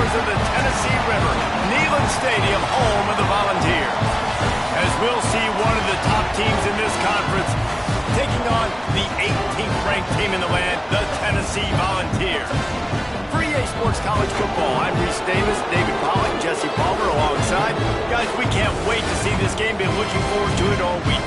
shores of the Tennessee River, Neyland Stadium, home of the Volunteers. As we'll see one of the top teams in this conference taking on the 18th ranked team in the land, the Tennessee Volunteers. For EA Sports College Football, I'm Reese Davis, David Pollack, Jesse Palmer alongside. Guys, we can't wait to see this game. Been looking forward to it all week.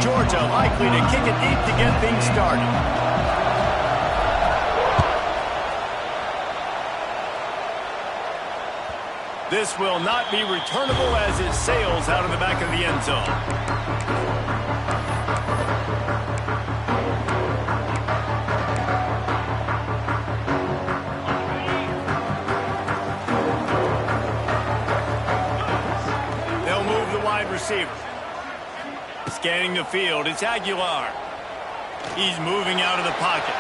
Georgia likely to kick it deep to get things started. This will not be returnable as it sails out of the back of the end zone. They'll move the wide receiver. Scanning the field, it's Aguilar. He's moving out of the pocket.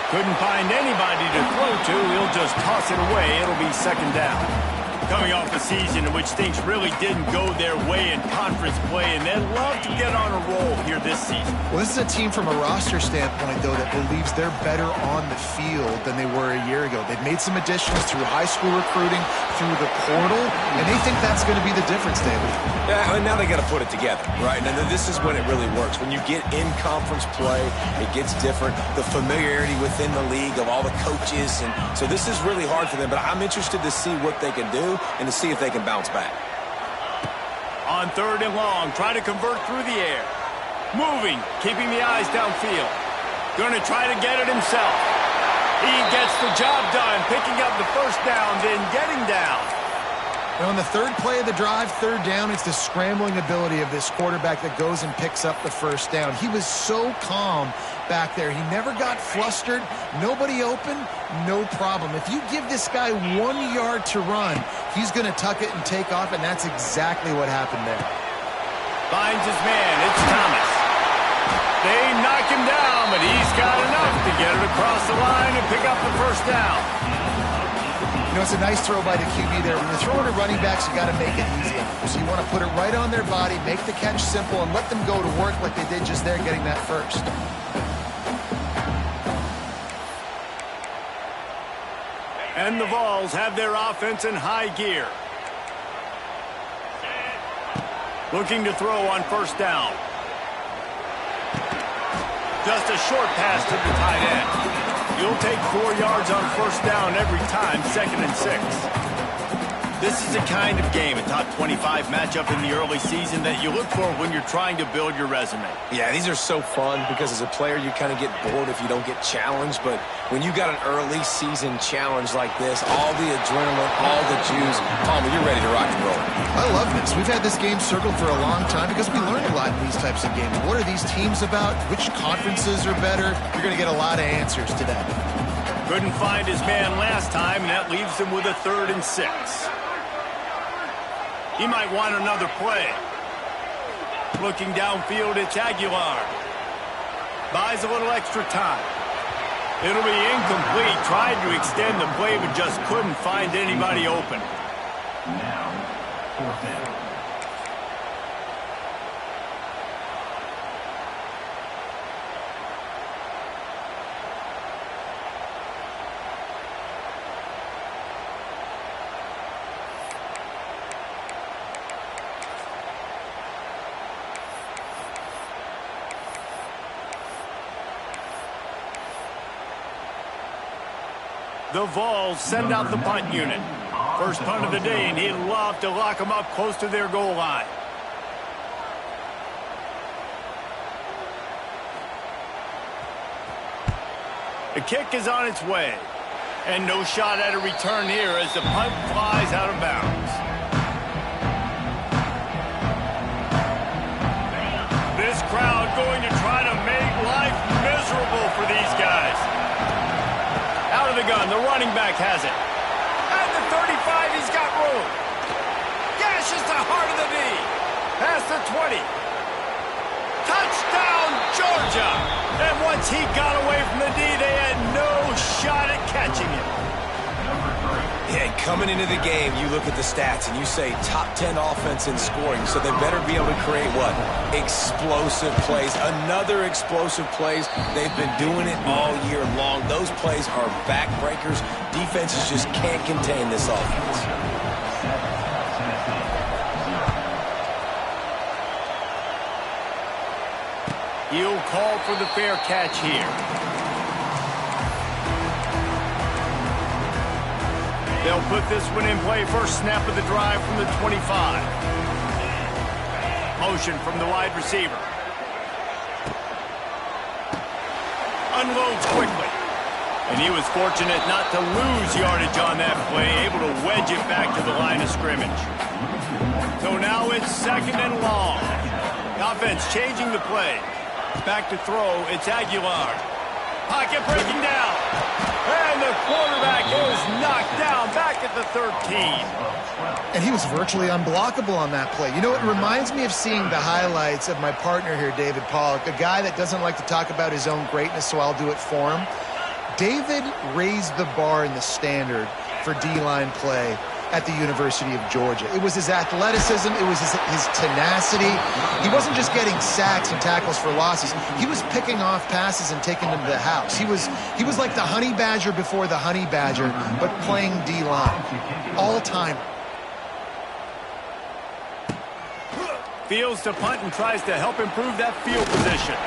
Couldn't find anybody to throw to. He'll just toss it away. It'll be second down. Coming off a season in which things really didn't go their way in conference play, and they'd love to get on a roll here this season. Well, this is a team from a roster standpoint, though, that believes they're better on the field than they were a year ago. They've made some additions through high school recruiting, through the portal, and they think that's going to be the difference, David. Yeah, and now they got to put it together, right? And this is when it really works. When you get in conference play, it gets different. The familiarity within the league of all the coaches, and so this is really hard for them. But I'm interested to see what they can do and to see if they can bounce back. On third and long, try to convert through the air. Moving, keeping the eyes downfield. Going to try to get it himself. He gets the job done, picking up the first down, then getting down. And on the third play of the drive, third down, it's the scrambling ability of this quarterback that goes and picks up the first down. He was so calm back there. He never got flustered. Nobody open, no problem. If you give this guy 1 yard to run, he's going to tuck it and take off, and that's exactly what happened there. Finds his man. It's Thomas. They knock him down, but he's got enough to get it across the line and pick up the first down. You know, it's a nice throw by the QB there. When you're throwing to running backs, you got to make it easy. So you want to put it right on their body, make the catch simple, and let them go to work like they did just there getting that first. And the Vols have their offense in high gear. Looking to throw on first down. Just a short pass to the tight end. You'll take 4 yards on first down every time, 2nd and 6. This is the kind of game, a top 25 matchup in the early season, that you look for when you're trying to build your resume. Yeah, these are so fun because as a player, you kind of get bored if you don't get challenged. But when you got an early season challenge like this, all the adrenaline, all the juice, Palmer, you're ready to rock and roll. I love this. We've had this game circled for a long time because we learn a lot in these types of games. What are these teams about? Which conferences are better? You're going to get a lot of answers to that. Couldn't find his man last time, and that leaves him with a 3rd and 6. He might want another play. Looking downfield, it's Aguilar. Buys a little extra time. It'll be incomplete. Tried to extend the play, but just couldn't find anybody open. Now, 4th down. The Vols send out the punt unit. First punt of the day, and he'd love to lock them up close to their goal line. The kick is on its way. And no shot at a return here as the punt flies out of bounds. This crowd going to try to make life miserable for these guys. Out of the gun, the running back has it. At the 35, he's got room. Gashes the heart of the knee. Past the 20. Touchdown, Georgia! And once he got away from the D, they had no shot at catching him. Yeah, Coming into the game, you look at the stats and you say top 10 offense in scoring, so they better be able to create what? Explosive plays. Another explosive plays. They've been doing it all year long. Those plays are backbreakers. Defenses just can't contain this offense. He'll call for the fair catch here. They'll put this one in play. First snap of the drive from the 25. Motion from the wide receiver. Unloads quickly. And he was fortunate not to lose yardage on that play, able to wedge it back to the line of scrimmage. So now it's 2nd and long. The offense changing the play. Back to throw, it's Aguilar. Pocket breaking down. And the quarterback is knocked down back at the 13. And he was virtually unblockable on that play. You know, it reminds me of seeing the highlights of my partner here, David Pollock, a guy that doesn't like to talk about his own greatness, so I'll do it for him. David raised the bar in the standard for D-line play at the University of Georgia. It was his athleticism. It was his tenacity. He wasn't just getting sacks and tackles for losses. He was picking off passes and taking them to the house. He was like the honey badger before the honey badger, but playing D-line. All-time. Fields to punt and tries to help improve that field position.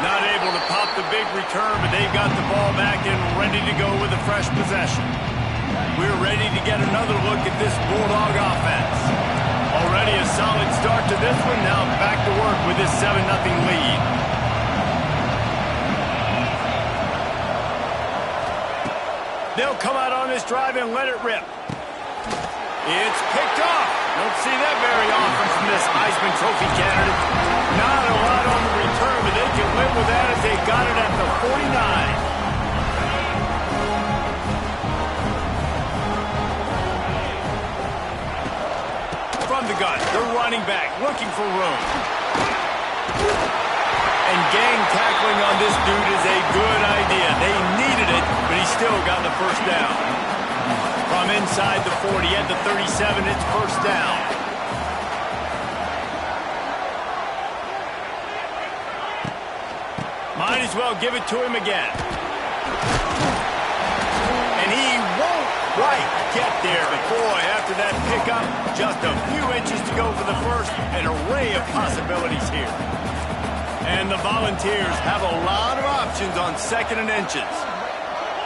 Not able to pop the big return, but they've got the ball back and ready to go with a fresh possession. We're ready to get another look at this Bulldog offense. Already a solid start to this one. Now back to work with this 7-0 lead. They'll come out on this drive and let it rip. It's picked off. Don't see that very often from this Heisman Trophy candidate. Not a lot on the return, but they can live with that as they got it at the 49. From the gun, the running back looking for room. And gang tackling on this dude is a good idea. They needed it, but he still got the first down. From inside the 40 at the 37, it's first down. Might as well give it to him again. And he won't quite get there. But boy, after that pickup, just a few inches to go for the first. An array of possibilities here. And the Volunteers have a lot of options on 2nd and inches.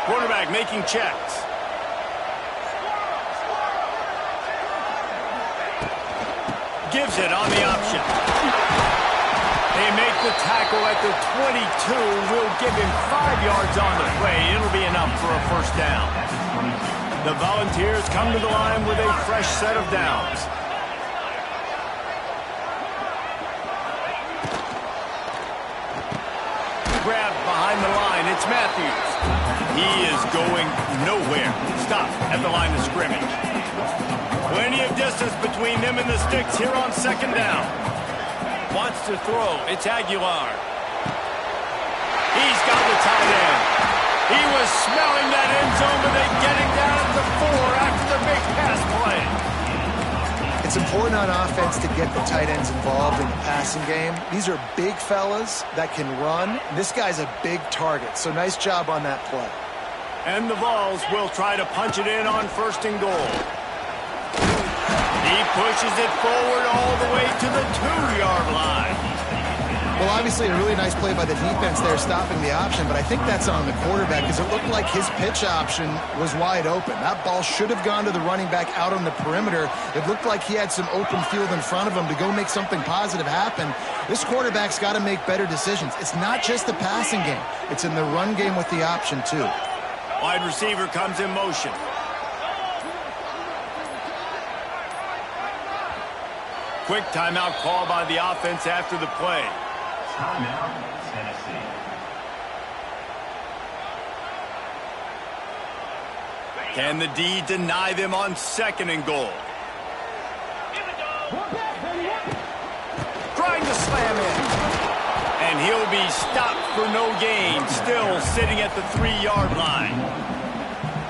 Quarterback making checks. Gives it on the option. They make the tackle at the 22. Will give him 5 yards on the play. It'll be enough for a first down. The Volunteers come to the line with a fresh set of downs. Grabbed behind the line. It's Matthews. He is going nowhere. Stop at the line of scrimmage. Plenty of distance between them and the sticks here on 2nd down. Wants to throw. It's Aguilar. He's got the tight end. He was smelling that end zone, but they get him down at the 4 after the big pass play. It's important on offense to get the tight ends involved in the passing game. These are big fellas that can run. This guy's a big target, so nice job on that play. And the Vols will try to punch it in on 1st and goal. He pushes it forward all the way to the 2-yard line. Well, obviously a really nice play by the defense there stopping the option, but I think that's on the quarterback because it looked like his pitch option was wide open. That ball should have gone to the running back out on the perimeter. It looked like he had some open field in front of him to go make something positive happen. This quarterback's got to make better decisions. It's not just the passing game. It's in the run game with the option, too. Wide receiver comes in motion. Quick timeout call by the offense after the play. Timeout, Tennessee. Can the D deny them on 2nd and goal? Trying to slam in. And he'll be stopped for no gain, still sitting at the 3-yard line.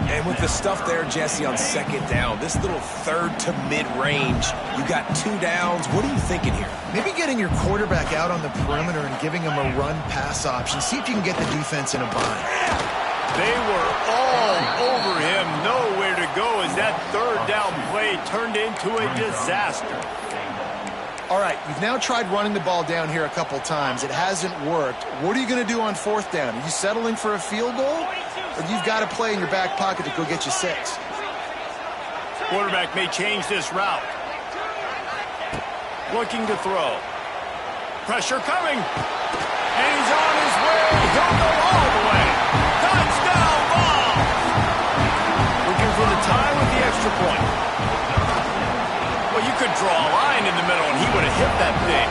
And with the stuff there, Jesse, on second down, this little third to mid-range, you got 2 downs. What are you thinking here? Maybe getting your quarterback out on the perimeter and giving him a run-pass option. See if you can get the defense in a bind. They were all over him. Nowhere to go as that third down play turned into a disaster. All right, you've now tried running the ball down here a couple times. It hasn't worked. What are you going to do on 4th down? Are you settling for a field goal? Or you've got a play in your back pocket to go get you 6? Quarterback may change this route. Looking to throw. Pressure coming. And he's on his way. He'll go all the way. Touchdown ball. Looking for the tie with the extra point. Well, you could draw a line in the middle, and he would have hit that thing.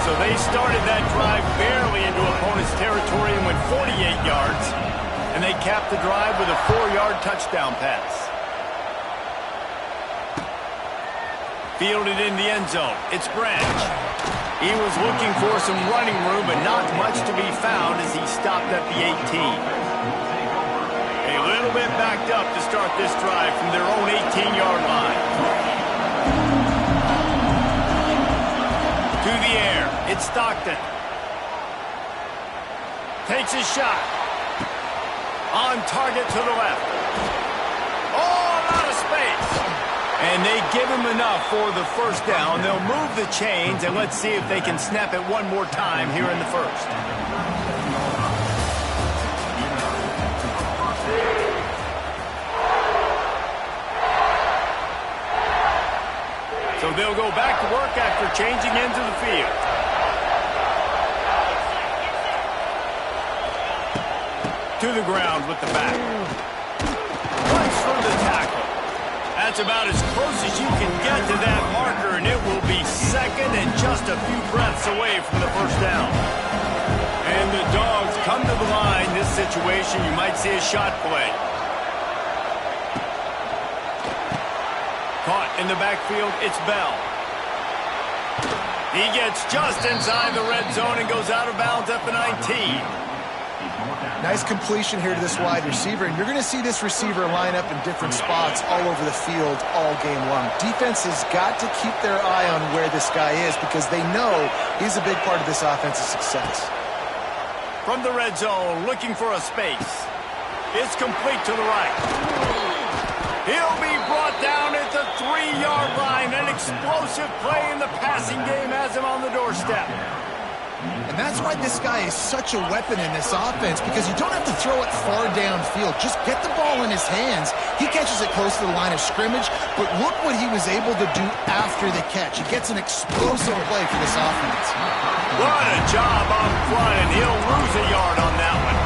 So they started that drive barely into opponent's territory and went 48 yards. And they capped the drive with a 4-yard touchdown pass. Fielded in the end zone. It's Branch. He was looking for some running room, but not much to be found as he stopped at the 18. A little bit backed up to start this drive from their own 18-yard line. To the air. It's Stockton. Takes his shot. On target to the left. Oh, out of space. And they give him enough for the first down. They'll move the chains, and let's see if they can snap it one more time here in the first. So they'll go back to work after changing into the field. To the ground with the back. Runs for the tackle. That's about as close as you can get to that marker, and it will be second and just a few breaths away from the first down. And the Dogs come to the line. This situation, you might see a shot play. Caught in the backfield, it's Bell. He gets just inside the red zone and goes out of bounds at the 19. Nice completion here to this wide receiver, and you're going to see this receiver line up in different spots all over the field all game long. Defense has got to keep their eye on where this guy is because they know he's a big part of this offense's success. From the red zone, looking for a space. It's complete to the right. He'll be brought down at the 3-yard line. An explosive play in the passing game has him on the doorstep. And that's why this guy is such a weapon in this offense, because you don't have to throw it far downfield. Just get the ball in his hands. He catches it close to the line of scrimmage, but look what he was able to do after the catch. He gets an explosive play for this offense. What a job on front, and he'll lose a yard on that one.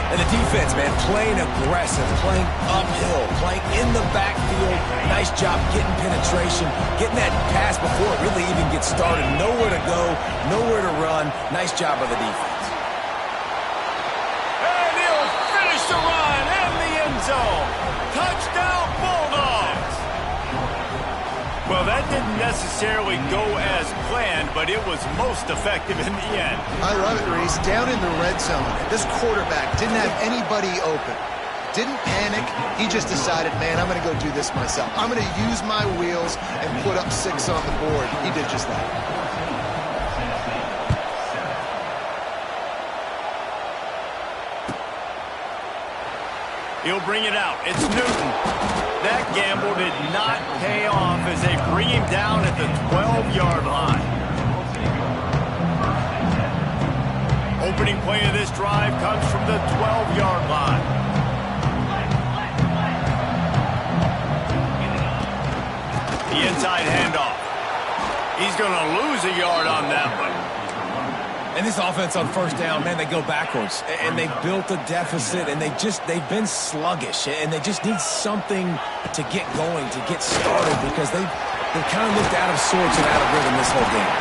And the defense, man, playing aggressive, playing uphill, playing in the backfield. Nice job getting penetration, getting that pass before it really even gets started. Nowhere to go, nowhere to run. Nice job by the defense. And he'll finish the run in the end zone. Touchdown, Bulldogs. Well, that didn't necessarily go as planned, but it was most effective in the end. I love it, Reese. Down in the red zone, this quarterback didn't have anybody open. Didn't panic. He just decided, man, I'm going to go do this myself. I'm going to use my wheels and put up 6 on the board. He did just that. He'll bring it out. It's Newton. That gamble did not pay off as they bring him down at the 12-yard line. Opening play of this drive comes from the 12-yard line. The inside handoff. He's going to lose a yard on that one. And this offense on first down, man, they go backwards. And they built a deficit, and they've been sluggish. And they just need something to get going, to get started, because they've kind of looked out of sorts and out of rhythm this whole game.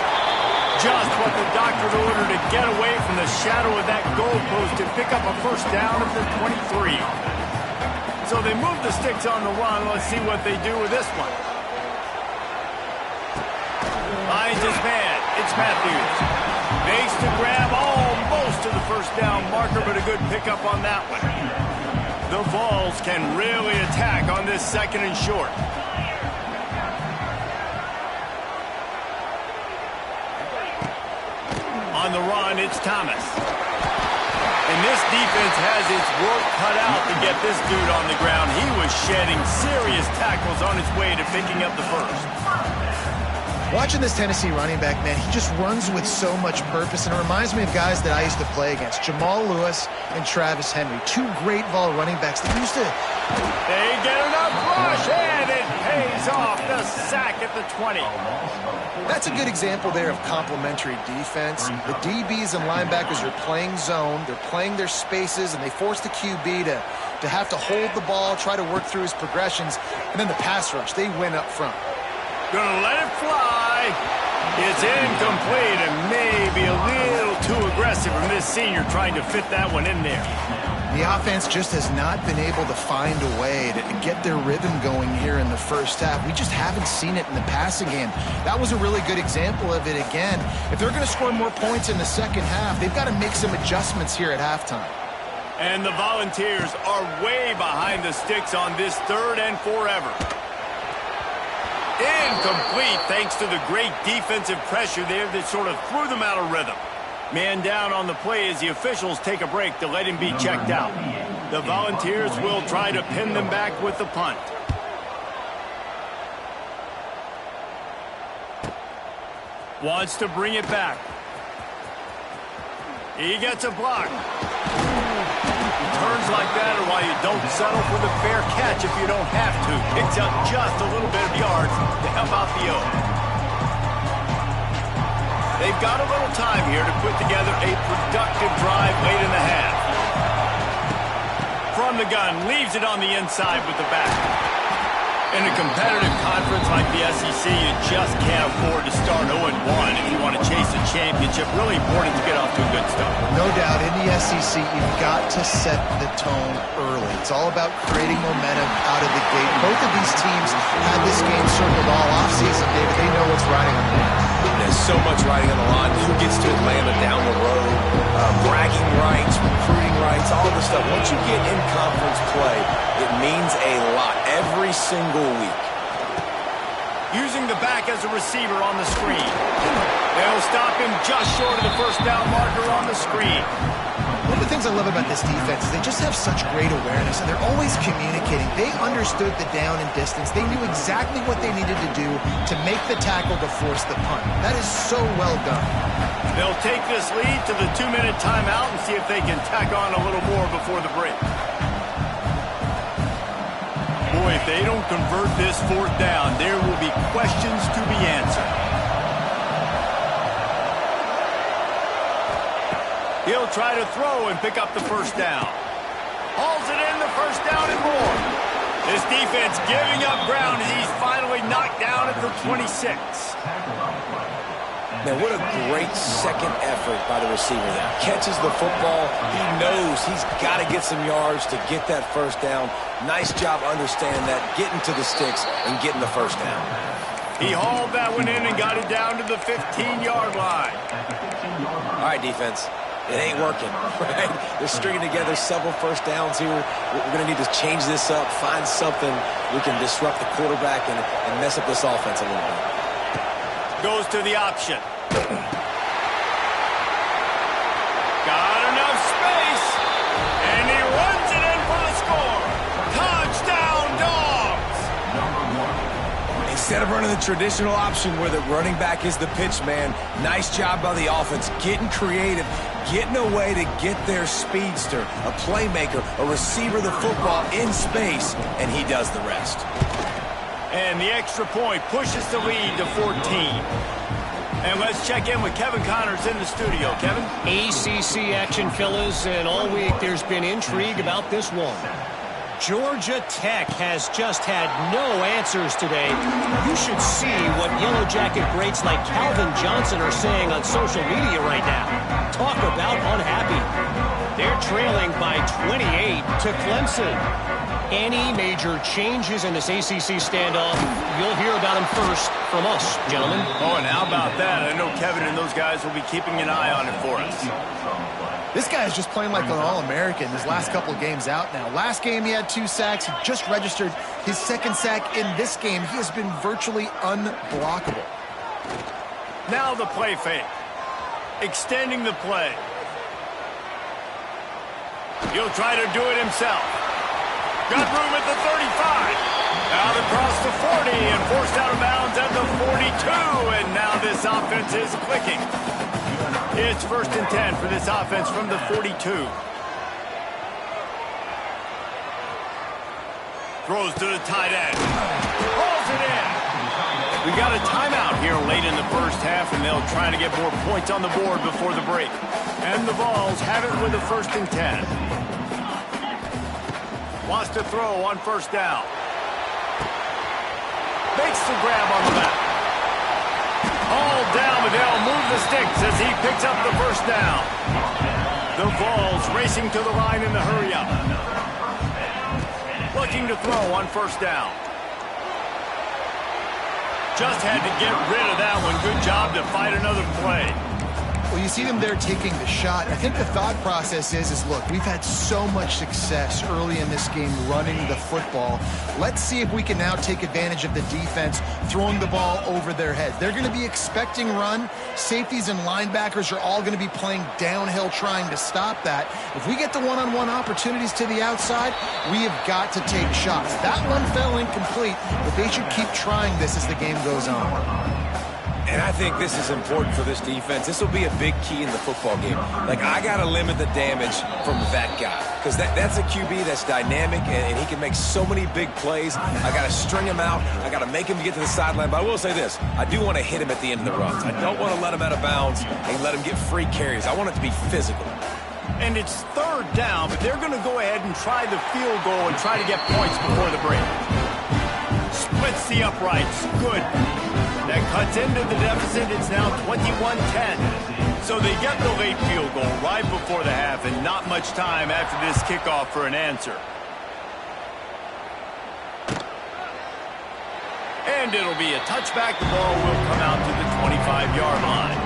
Just what the doctor ordered to get away from the shadow of that goalpost and pick up a first down at the 23. So they move the sticks on the run. Let's see what they do with this one. Finds his man. It's Matthews. Makes the grab almost to the first down marker, but a good pickup on that one. The Vols can really attack on this 2nd and short. On the run, it's Thomas. And this defense has its work cut out to get this dude on the ground. He was shedding serious tackles on his way to picking up the first. Watching this Tennessee running back, man, he just runs with so much purpose, and it reminds me of guys that I used to play against, Jamal Lewis and Travis Henry, 2 great Vol running backs that used to... They get enough rush, and it pays off. The sack at the 20. That's a good example there of complementary defense. The DBs and linebackers are playing zone, they're playing their spaces, and they force the QB to have to hold the ball, try to work through his progressions, and then the pass rush, they win up front. Gonna let it fly. It's incomplete and maybe a little too aggressive from this senior trying to fit that one in there. The offense just has not been able to find a way to get their rhythm going here in the first half. We just haven't seen it in the passing game. That was a really good example of it again. If they're going to score more points in the second half, they've got to make some adjustments here at halftime. And the Volunteers are way behind the sticks on this 3rd and forever. Incomplete thanks to the great defensive pressure there that sort of threw them out of rhythm. Man down on the play as the officials take a break to let him be checked out. The Volunteers will try to pin them back with the punt. Wants to bring it back. He gets a block. Turns like that are why you don't settle for the fair catch if you don't have to. Picks up just a little bit of yards to help out the O. They've got a little time here to put together a productive drive late in the half. From the gun, leaves it on the inside with the back. In a competitive conference like the SEC, you just can't afford to start 0-1 if you want to chase a championship. Really important to get off to a good start. No doubt, in the SEC, you've got to set the tone early. It's all about creating momentum out of the gate. Both of these teams had this game circled all offseason, David. They know what's riding on the line. There's so much riding on the line. Who gets to Atlanta down the road? Bragging rights, recruiting rights, all this stuff. Once you get in conference play, it means a lot every single week. Using the back as a receiver on the screen. They'll stop him just short of the first down marker on the screen. One of the things I love about this defense is they just have such great awareness, and they're always communicating. They understood the down and distance. They knew exactly what they needed to do to make the tackle to force the punt. That is so well done. They'll take this lead to the 2-minute timeout and see if they can tack on a little more before the break. Boy, if they don't convert this 4th down, there will be questions to be answered. He'll try to throw and pick up the first down. Hauls it in, the first down and more. This defense giving up ground as he's finally knocked down at the 26. Man, what a great second effort by the receiver there. Catches the football. He knows he's got to get some yards to get that first down. Nice job understanding that, getting to the sticks and getting the first down. He hauled that one in and got it down to the 15-yard line. All right, defense. It ain't working, right? They're stringing together several first downs here. We're going to need to change this up, find something we can disrupt the quarterback and mess up this offense a little bit. Goes to the option. Got enough space, and he runs it in for the score. Touchdown, Dogs! Instead of running the traditional option where the running back is the pitch man, nice job by the offense, getting creative, getting a way to get their speedster, a playmaker, a receiver the football in space, and he does the rest. And the extra point pushes the lead to 14. And let's check in with Kevin Connors in the studio. Kevin? ACC action, fellas, and all week there's been intrigue about this one. Georgia Tech has just had no answers today. You should see what Yellow Jacket greats like Calvin Johnson are saying on social media right now. Talk about unhappy. They're trailing by 28 to Clemson. Any major changes in this ACC standoff, you'll hear about them first from us, gentlemen. Oh, and how about that? I know Kevin and those guys will be keeping an eye on it for us. This guy is just playing like an All-American his last couple of games out now. Last game he had 2 sacks. He just registered his 2nd sack in this game. He has been virtually unblockable. Now the play fake. Extending the play. He'll try to do it himself. Got room at the 35. Out across the 40 and forced out of bounds at the 42. And now this offense is clicking. It's 1st and 10 for this offense from the 42. Throws to the tight end. Hauls it in. We got a timeout here late in the first half, and they'll try to get more points on the board before the break. And the Vols have it with a 1st and 10. Wants to throw on 1st down. Makes the grab on the back. All down, but they'll move the sticks as he picks up the 1st down. The Vols racing to the line in the hurry-up. Looking to throw on 1st down. Just had to get rid of that one. Good job to fight another play. Well, you see them there taking the shot. I think the thought process is look, we've had so much success early in this game running the football. Let's see if we can now take advantage of the defense throwing the ball over their heads. They're going to be expecting run. Safeties and linebackers are all going to be playing downhill trying to stop that. If we get the one-on-one opportunities to the outside, we have got to take shots. That one fell incomplete, but they should keep trying this as the game goes on. And I think this is important for this defense. This will be a big key in the football game. Like, I got to limit the damage from that guy. Because that's a QB that's dynamic, and he can make so many big plays. I got to string him out. I got to make him get to the sideline. But I will say this. I do want to hit him at the end of the runs. I don't want to let him out of bounds and let him get free carries. I want it to be physical. And it's 3rd down, but they're going to go ahead and try the field goal and try to get points before the break. Splits the uprights. Good. That cuts into the deficit. It's now 21-10. So they get the late field goal right before the half and not much time after this kickoff for an answer. And it'll be a touchback. The ball will come out to the 25-yard line.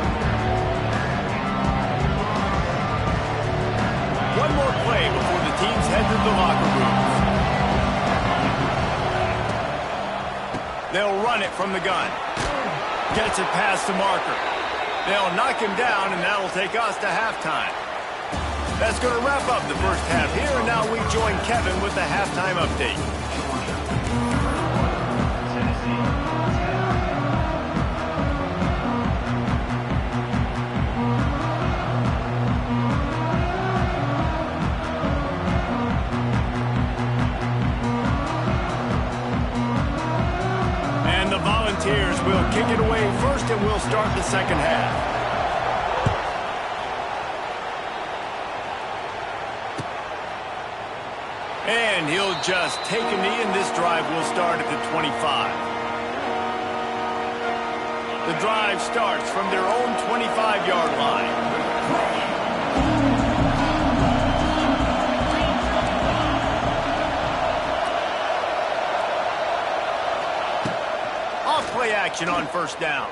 One more play before the teams head to the locker rooms. They'll run it from the gun. Gets it past the marker. They'll knock him down, and that'll take us to halftime. That's going to wrap up the first half here, and now we join Kevin with the halftime update. Volunteers will kick it away first, and we'll start the second half. And he'll just take a knee, and this drive will start at the 25. The drive starts from their own 25-yard line. Play action on 1st down.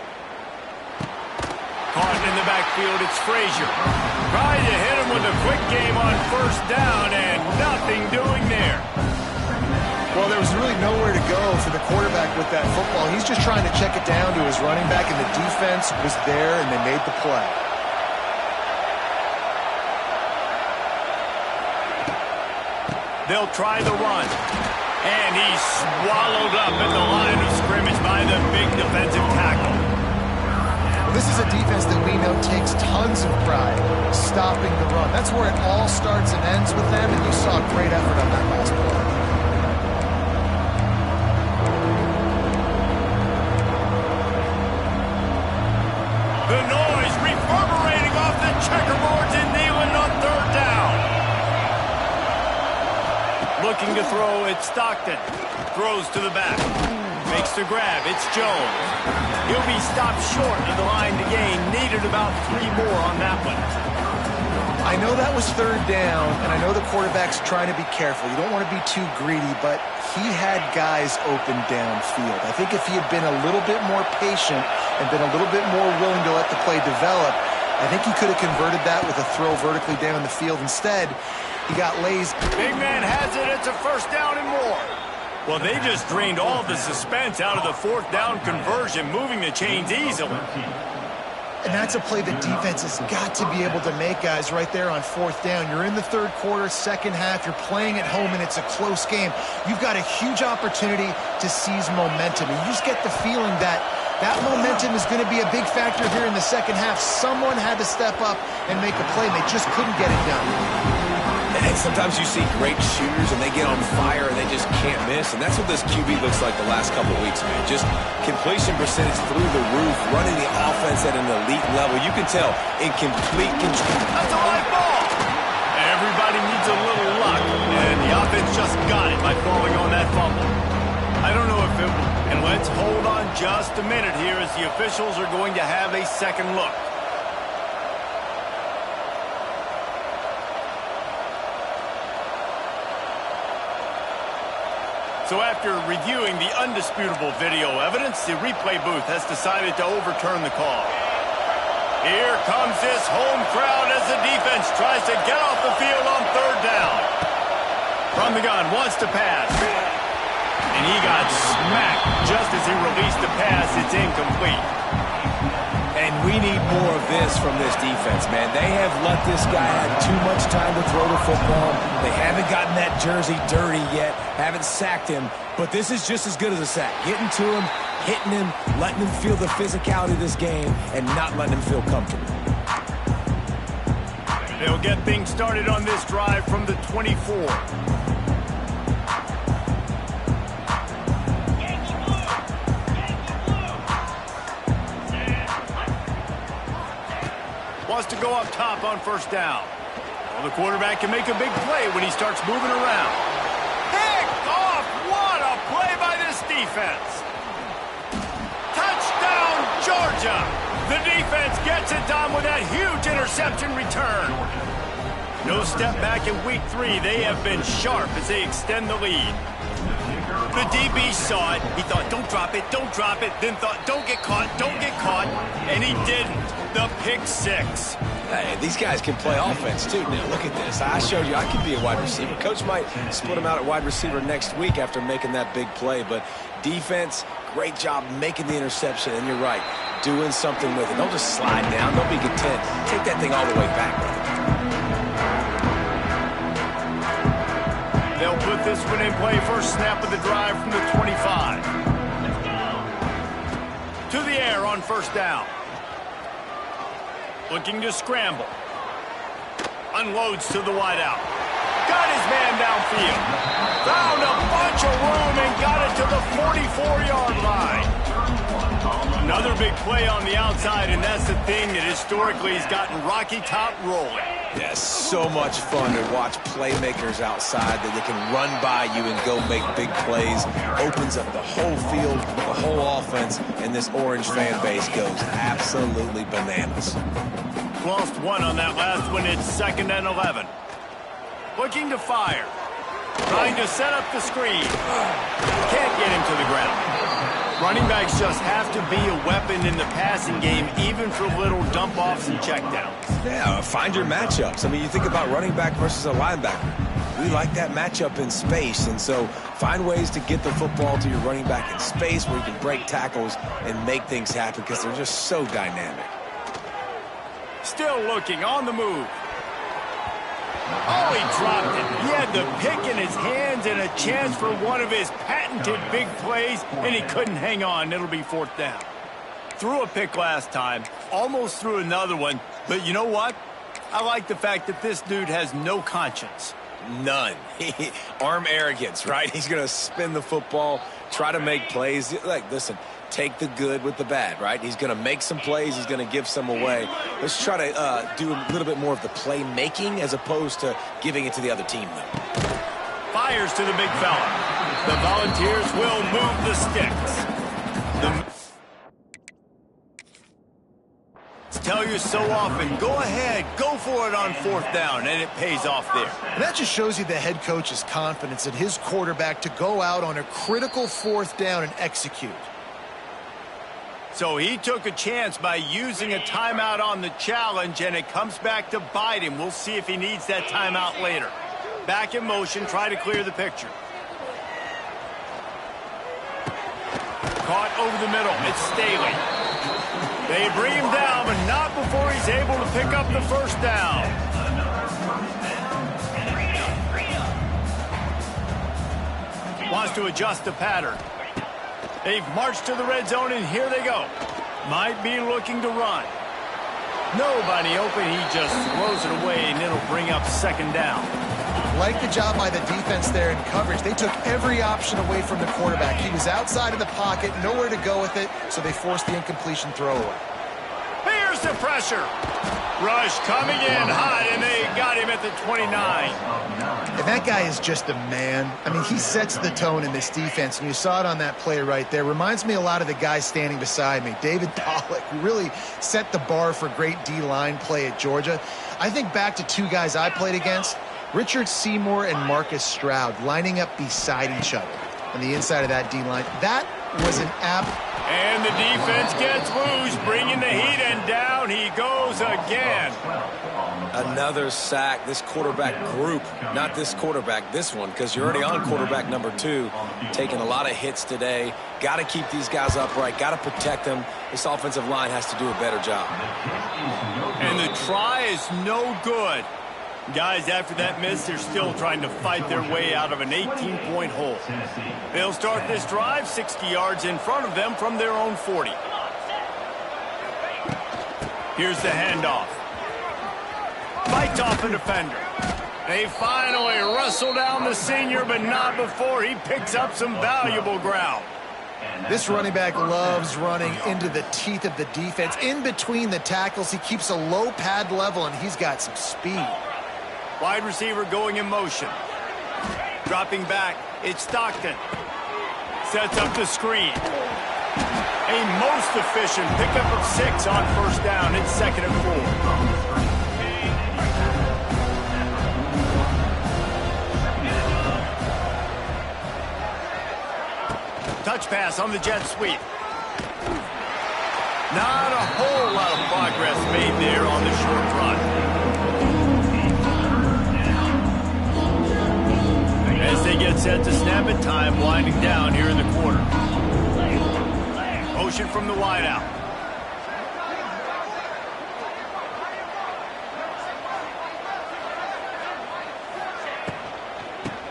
Caught in the backfield, it's Frazier. Trying to hit him with a quick game on 1st down, and nothing doing there. Well, there was really nowhere to go for the quarterback with that football. He's just trying to check it down to his running back, and the defense was there, and they made the play. They'll try the run. And he's swallowed up at the line of scrimmage by the big defensive tackle. This is a defense that we know takes tons of pride stopping the run. That's where it all starts and ends with them, and you saw great effort on that last play. The noise reverberating off the checkerboards in Neyland on 3rd down. Looking to throw, it's Stockton. Throws to the back. Makes the grab, it's Jones. He'll be stopped short of the line to gain. Needed about 3 more on that one. I know that was 3rd down, and I know the quarterback's trying to be careful. You don't want to be too greedy, but he had guys open downfield. I think if he had been a little bit more patient and been a little bit more willing to let the play develop, I think he could have converted that with a throw vertically down the field. Instead, he got lazy. Big man has it. It's a first down and more. Well, they just drained all the suspense out of the fourth down conversion, moving the chains easily. And that's a play the defense has got to be able to make, guys, right there on fourth down. You're in the third quarter, second half. You're playing at home, and it's a close game. You've got a huge opportunity to seize momentum. And you just get the feeling that that momentum is going to be a big factor here in the second half. Someone had to step up and make a play, and they just couldn't get it done. And sometimes you see great shooters, and they get on fire, and they just can't miss. And that's what this QB looks like the last couple of weeks, man. Just completion percentage through the roof, running the offense at an elite level. You can tell in complete control. That's a live ball. Everybody needs a little luck, and the offense just got it by falling on that fumble. I don't know if it will. And let's hold on just a minute here as the officials are going to have a second look. So after reviewing the undisputable video evidence, the replay booth has decided to overturn the call. Here comes this home crowd as the defense tries to get off the field on third down. From the gun, wants to pass. And he got smacked just as he released the pass. It's incomplete. And we need more of this from this defense, man. They have let this guy have too much time to throw the football. They haven't gotten that jersey dirty yet, haven't sacked him. But this is just as good as a sack. Getting to him, hitting him, letting him feel the physicality of this game, and not letting him feel comfortable. They'll get things started on this drive from the 24. Wants to go up top on first down. Well, the quarterback can make a big play when he starts moving around. Picked off! What a play by this defense! Touchdown, Georgia! The defense gets it done with that huge interception return. No step back in week 3. They have been sharp as they extend the lead. The DB saw it. He thought, don't drop it, don't drop it. Then thought, don't get caught, don't get caught. And he didn't. The pick 6. Hey, these guys can play offense, too. Now, look at this. I showed you I could be a wide receiver. Coach might split him out at wide receiver next week after making that big play. But defense, great job making the interception. And you're right, doing something with it. Don't just slide down. Don't be content. Take that thing all the way back, brother. They'll put this one in play. First snap of the drive from the 25. To the air on first down. Looking to scramble. Unloads to the wideout. Got his man downfield. Found a bunch of room and got it to the 44-yard line. Another big play on the outside, and that's the thing that historically has gotten Rocky Top rolling. Yeah, so much fun to watch playmakers outside that they can run by you and go make big plays. Opens up the whole field, the whole offense, and this Orange fan base goes absolutely bananas. Lost one on that last one. It's 2nd and 11. Looking to fire. Trying to set up the screen. Can't get him to the ground. Running backs just have to be a weapon in the passing game, even for little dump-offs and checkdowns. Yeah, find your matchups. I mean, you think about running back versus a linebacker. We like that matchup in space, and so find ways to get the football to your running back in space where you can break tackles and make things happen because they're just so dynamic. Still looking, on the move. Oh, he dropped it. He had the pick in his hands and a chance for one of his patented big plays, and he couldn't hang on. It'll be 4th down. Threw a pick last time, almost threw another one, but you know what? I like the fact that this dude has no conscience. None. Arm arrogance, right? He's going to spin the football, try to make plays. Like, listen, take the good with the bad, right? He's going to make some plays. He's going to give some away. Let's try to do a little bit more of the playmaking as opposed to giving it to the other team, though. Fires to the big fella. The Volunteers will move the sticks. Tell you so often, go ahead, go for it on 4th down, and it pays off there. And that just shows you the head coach's confidence in his quarterback to go out on a critical 4th down and execute. So he took a chance by using a timeout on the challenge, and it comes back to bite him. We'll see if he needs that timeout later. Back in motion, try to clear the picture. Caught over the middle. It's Staley. They bring him down, but not before he's able to pick up the first down. Wants to adjust the pattern. They've marched to the red zone, and here they go. Might be looking to run. Nobody open. He just throws it away, and it'll bring up second down. Like the job by the defense there in coverage. They took every option away from the quarterback. He was outside of the pocket, nowhere to go with it, so they forced the incompletion throwaway. Here's the pressure. Rush coming in hot, and they got him at the 29. And that guy is just a man. I mean, he sets the tone in this defense, and you saw it on that play right there. Reminds me a lot of the guy standing beside me, David Pollock, who really set the bar for great D-line play at Georgia. I think back to two guys I played against, Richard Seymour and Marcus Stroud, lining up beside each other on the inside of that D-line. That was an And the defense gets loose, bringing the heat, and down he goes again. Another sack. This quarterback group, not this quarterback, this one, because you're already on quarterback number 2, taking a lot of hits today. Got to keep these guys upright, got to protect them. This offensive line has to do a better job. And the try is no good. Guys, after that miss, they're still trying to fight their way out of an 18-point hole. They'll start this drive 60 yards in front of them from their own 40. Here's the handoff. Fights off a defender. They finally wrestle down the senior, but not before he picks up some valuable ground. This running back loves running into the teeth of the defense. In between the tackles, he keeps a low pad level, and he's got some speed. Wide receiver going in motion. Dropping back, it's Stockton. Sets up the screen. A most efficient pickup of 6 on first down. It's 2nd and 4. Touch pass on the jet sweep. Not a whole lot of progress made there on the short run. As they get set to snap it, time winding down here in the quarter. Motion from the wideout.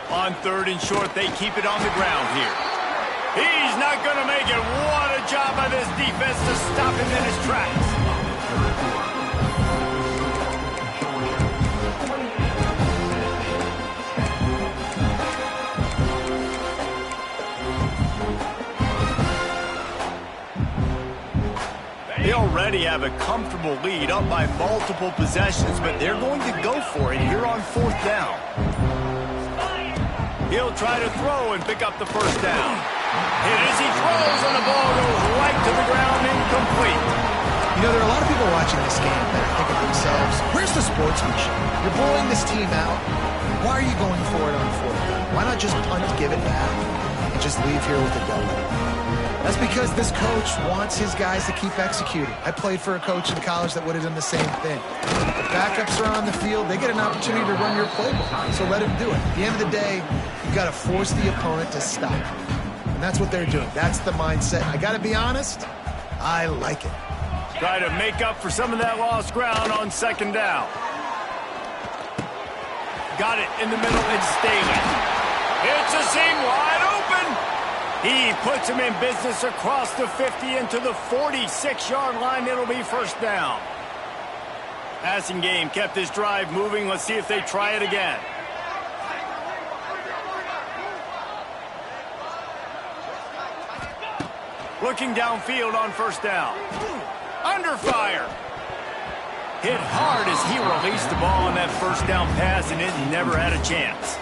On 3rd and short, they keep it on the ground here. He's not going to make it. What a job by this defense to stop him in his tracks. They already have a comfortable lead, up by multiple possessions, but they're going to go for it here on 4th down. He'll try to throw and pick up the first down. Hit as he throws, and the ball goes right to the ground, incomplete. You know, there are a lot of people watching this game that are thinking to themselves, where's the sportsmanship? You're blowing this team out. Why are you going for it on 4th down? Why not just punt, give it back, and just leave here with a W? That's because this coach wants his guys to keep executing. I played for a coach in college that would have done the same thing. The backups are on the field. They get an opportunity to run your playbook, so let him do it. At the end of the day, you've got to force the opponent to stop. And that's what they're doing. That's the mindset. I got to be honest, I like it. Try to make up for some of that lost ground on 2nd down. Got it in the middle. It's Staley. It's a seam wide open. He puts him in business across the 50 into the 46-yard line. It'll be 1st down. Passing game kept this drive moving. Let's see if they try it again. Looking downfield on 1st down. Under fire. Hit hard as he released the ball on that 1st down pass, and it never had a chance.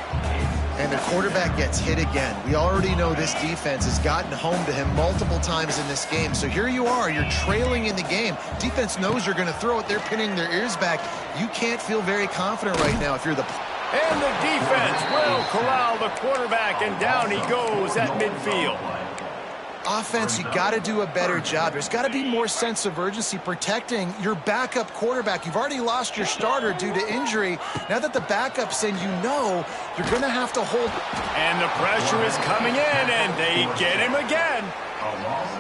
And the quarterback gets hit again. We already know this defense has gotten home to him multiple times in this game. So here you are. You're trailing in the game. Defense knows you're going to throw it. They're pinning their ears back. You can't feel very confident right now if you're the... And the defense will corral the quarterback, and down he goes at midfield. offense, you got to do a better job. There's got to be more sense of urgency protecting your backup quarterback. You've already lost your starter due to injury. Now that the backup's in, you know you're going to have to hold. And the pressure is coming in, and they get him again.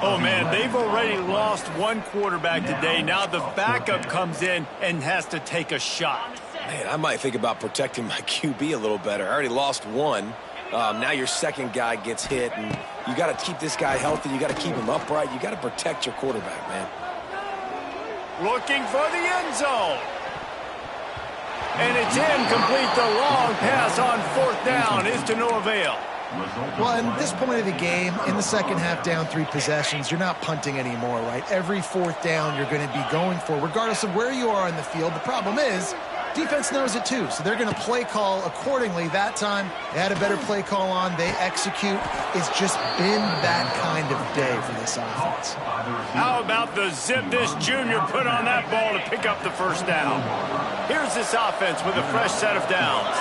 Oh, man, they've already lost one quarterback today. Now the backup comes in and has to take a shot. Man, I might think about protecting my QB a little better. I already lost one. Now your second guy gets hit, and you got to keep this guy healthy. You got to keep him upright. You got to protect your quarterback, man. Looking for the end zone. And it's incomplete. The long pass on fourth down is to no avail. Well, at this point of the game, in the second half, down 3 possessions, you're not punting anymore, right? Every fourth down you're going to be going for, regardless of where you are in the field. The problem is, defense knows it too, so they're going to play call accordingly. That time, they had a better play call on. They execute. It's just been that kind of day for this offense. How about the zip this junior put on that ball to pick up the first down? Here's this offense with a fresh set of downs.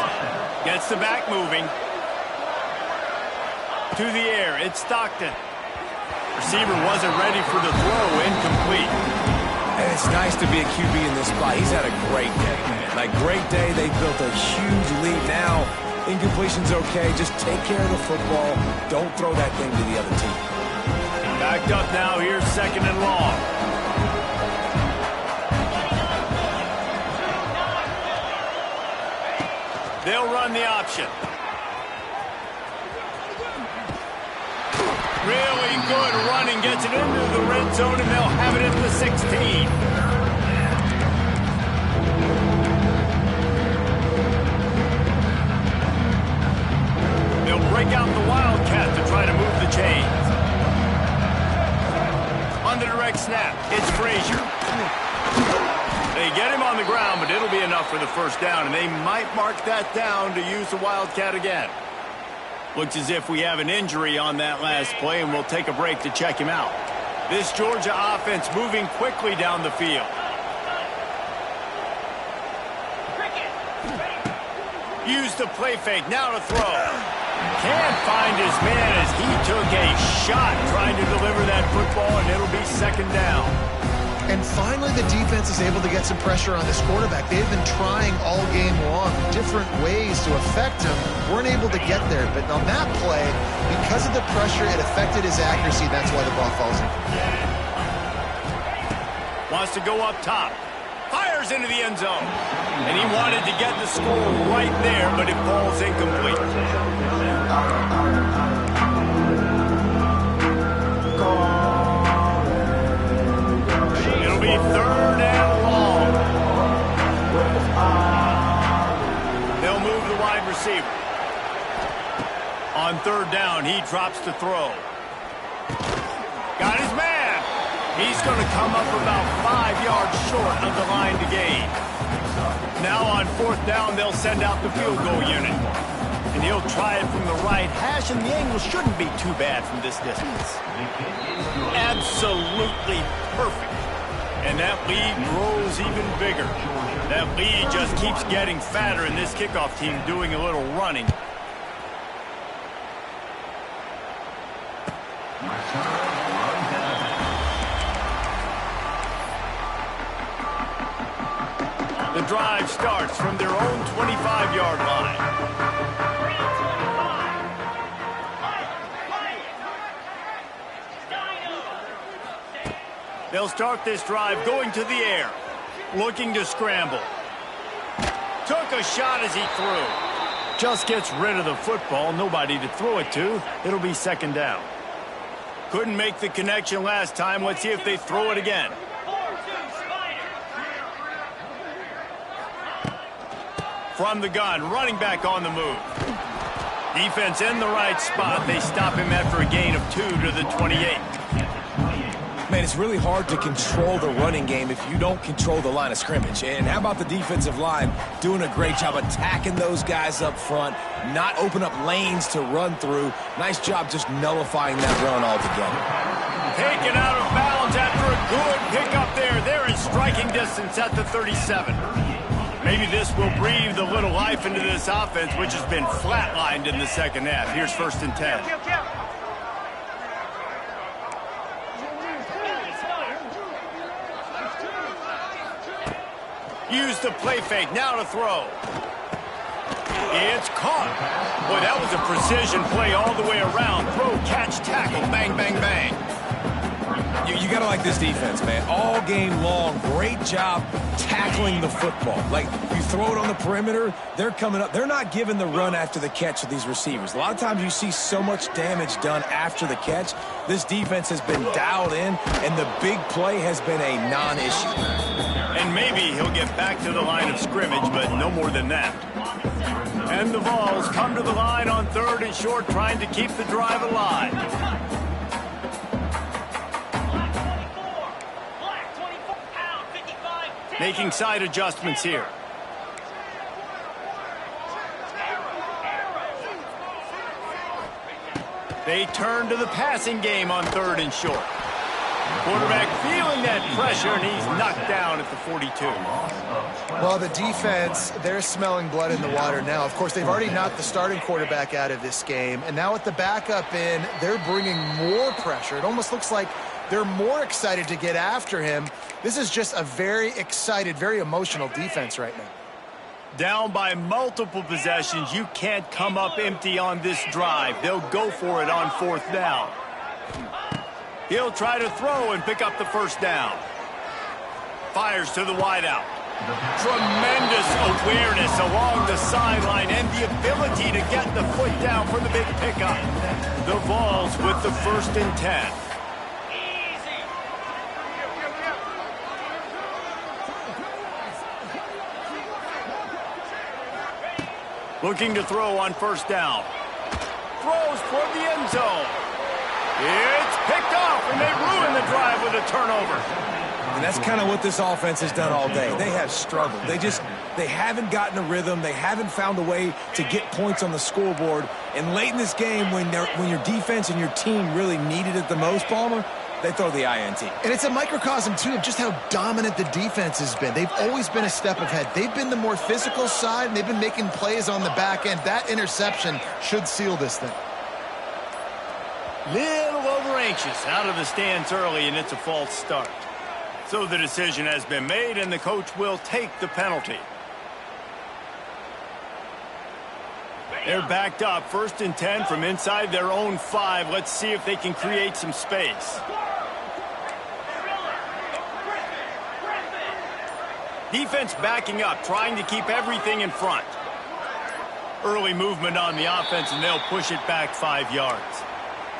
Gets the back moving. To the air, it's Stockton. Receiver wasn't ready for the throw, incomplete. And it's nice to be a QB in this spot. He's had a great day, man. Like, great day. They built a huge lead. Now, incompletion's okay. Just take care of the football. Don't throw that thing to the other team. Backed up now. Here's second and long. They'll run the option. Really good running, gets it into the red zone, and they'll have it at the 16. They'll break out the Wildcat to try to move the chains. On the direct snap, it's Frazier. They get him on the ground, but it'll be enough for the first down, and they might mark that down to use the Wildcat again. Looks as if we have an injury on that last play, and we'll take a break to check him out. This Georgia offense moving quickly down the field. Use the play fake, now to throw. Can't find his man as he took a shot trying to deliver that football, and it'll be second down. And finally, the defense is able to get some pressure on this quarterback. They've been trying all game long different ways to affect him. Weren't able to get there. But on that play, because of the pressure, it affected his accuracy. That's why the ball falls in. Wants to go up top. Fires into the end zone. And he wanted to get the score right there, but it falls incomplete. It'll be third and long. They'll move the wide receiver. On third down, he drops to throw. Got his man. He's going to come up about 5 yards short of the line to gain. Now on fourth down, they'll send out the field goal unit. And he'll try it from the right hash, and the angle shouldn't be too bad from this distance. Absolutely perfect. And that lead grows even bigger. That lead just keeps getting fatter, and this kickoff team doing a little running. The drive starts from their own 25-yard line. They'll start this drive going to the air, looking to scramble. Took a shot as he threw. Just gets rid of the football, nobody to throw it to. It'll be second down. Couldn't make the connection last time. Let's see if they throw it again. From the gun, running back on the move. Defense in the right spot. They stop him after a gain of 2 to the 28. Man, it's really hard to control the running game if you don't control the line of scrimmage. And how about the defensive line doing a great job attacking those guys up front, not open up lanes to run through. Nice job just nullifying that run altogether. Taken out of bounds after a good pickup there. They're in striking distance at the 37. Maybe this will breathe a little life into this offense, which has been flatlined in the second half. Here's 1st and 10. Use the play fake. Now to throw. It's caught. Boy, that was a precision play all the way around. Throw, catch, tackle, bang, bang, bang. You got to like this defense, man. All game long, great job tackling the football. Like, you throw it on the perimeter, they're coming up. They're not giving the run after the catch to these receivers. A lot of times you see so much damage done after the catch. This defense has been dialed in, and the big play has been a non-issue. And maybe he'll get back to the line of scrimmage, but no more than that. And the Vols come to the line on 3rd and short, trying to keep the drive alive. Making side adjustments here. They turn to the passing game on 3rd and short. Quarterback feeling that pressure, and he's knocked down at the 42. Well, the defense, they're smelling blood in the water now. Of course, they've already knocked the starting quarterback out of this game, and now with the backup in, they're bringing more pressure. It almost looks like they're more excited to get after him. This is just a very excited, very emotional defense right now. Down by multiple possessions, you can't come up empty on this drive. They'll go for it on 4th down. He'll try to throw and pick up the 1st down. Fires to the wideout. Tremendous awareness along the sideline and the ability to get the foot down for the big pickup. The Vols with the 1st and 10. Looking to throw on 1st down. Throws for the end zone. It's picked off, and they ruin the drive with a turnover. And that's kind of what this offense has done all day. They have struggled. They haven't gotten a rhythm. They haven't found a way to get points on the scoreboard. And late in this game, when your defense and your team really needed it the most, Palmer, they throw the INT. And it's a microcosm, too, of just how dominant the defense has been. They've always been a step ahead. They've been the more physical side, and they've been making plays on the back end. That interception should seal this thing. Little over-anxious out of the stands early, and it's a false start. So the decision has been made, and the coach will take the penalty. They're backed up, 1st and 10 from inside their own 5. Let's see if they can create some space. Defense backing up, trying to keep everything in front. Early movement on the offense, and they'll push it back 5 yards.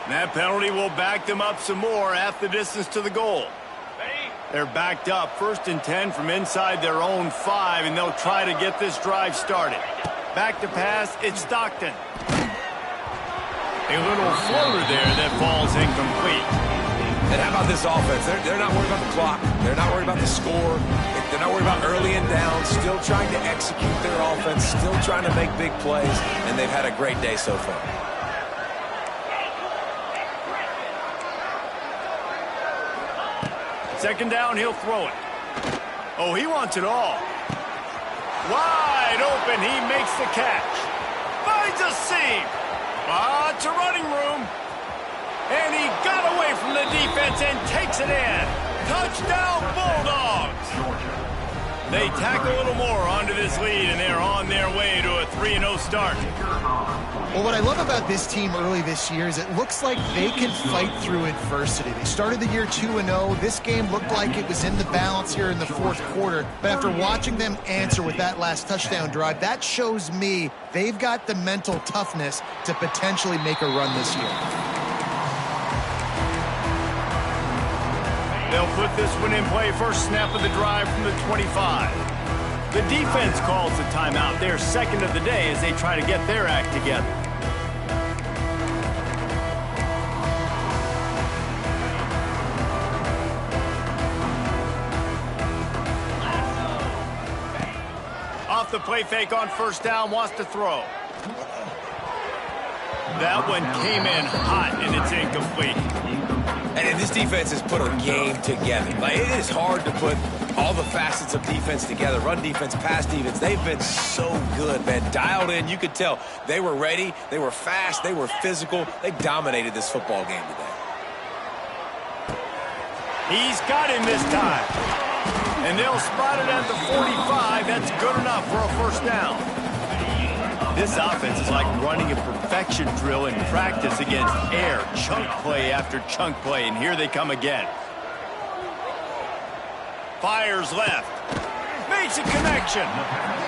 And that penalty will back them up some more, half the distance to the goal. They're backed up, 1st and 10 from inside their own 5, and they'll try to get this drive started. Back to pass, it's Stockton. A little floater there that falls incomplete. And how about this offense? They're not worried about the clock. They're not worried about the score. They're not worried about early and down. Still trying to execute their offense. Still trying to make big plays. And they've had a great day so far. Second down, he'll throw it. Oh, he wants it all. Wide open, he makes the catch. Finds a seam. Lots of running room. And he got away from the defense and takes it in. Touchdown, Bulldogs. They tack a little more onto this lead, and they're on their way to a 3-0 start. Well, what I love about this team early this year is it looks like they can fight through adversity. They started the year 2-0. This game looked like it was in the balance here in the 4th quarter. But after watching them answer with that last touchdown drive, that shows me they've got the mental toughness to potentially make a run this year. They'll put this one in play. First snap of the drive from the 25. The defense calls the timeout. They're 2nd of the day as they try to get their act together. Off the play fake on 1st down, wants to throw. That one came in hot, and it's incomplete. And this defense has put a game together. Like, it is hard to put all the facets of defense together. Run defense, pass defense. They've been so good, man. Dialed in. You could tell they were ready. They were fast. They were physical. They dominated this football game today. He's got him this time. And they'll spot it at the 45. That's good enough for a first down. This offense is like running a perfection drill in practice against air. Chunk play after chunk play, and here they come again. Fires left. Makes a connection.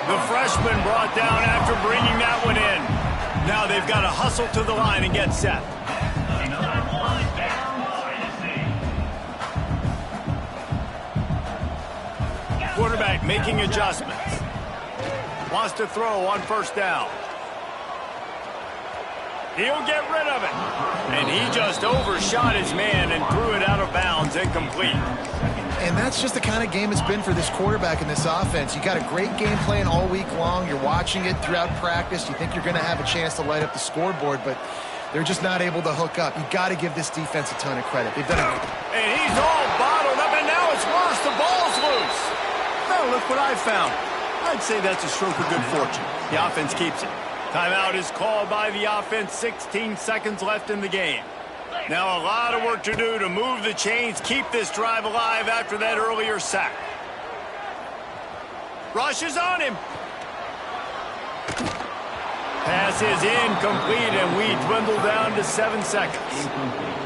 The freshman brought down after bringing that one in. Now they've got to hustle to the line and get set. Quarterback making adjustments. Wants to throw on first down. He'll get rid of it. And he just overshot his man and threw it out of bounds, incomplete. And that's just the kind of game it's been for this quarterback in this offense. You got a great game plan all week long. You're watching it throughout practice. You think you're going to have a chance to light up the scoreboard, but they're just not able to hook up. You got to give this defense a ton of credit. They've done it. And he's all bottled up, and now it's worse. The ball's loose. Oh, look what I found. I'd say that's a stroke of good fortune. The offense keeps it. Timeout is called by the offense. 16 seconds left in the game. Now a lot of work to do to move the chains, keep this drive alive after that earlier sack. Rush is on him. Pass is incomplete, and we dwindle down to 7 seconds.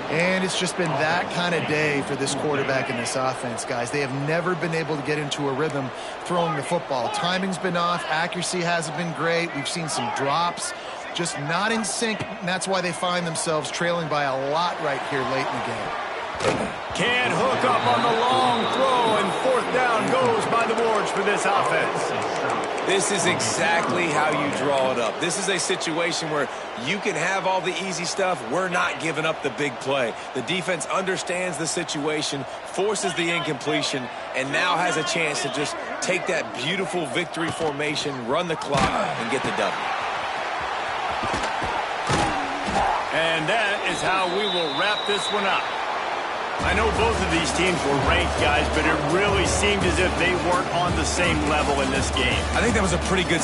And it's just been that kind of day for this quarterback in this offense, guys. They have never been able to get into a rhythm throwing the football. Timing's been off. Accuracy hasn't been great. We've seen some drops. Just not in sync, and that's why they find themselves trailing by a lot right here late in the game. Can't hook up on the long throw, and fourth down goes by the boards for this offense. This is exactly how you draw it up. This is a situation where you can have all the easy stuff. We're not giving up the big play. The defense understands the situation, forces the incompletion, and now has a chance to just take that beautiful victory formation, run the clock, and get the W. And that is how we will wrap this one up. I know both of these teams were ranked, guys, but it really seemed as if they weren't on the same level in this game. I think that was a pretty good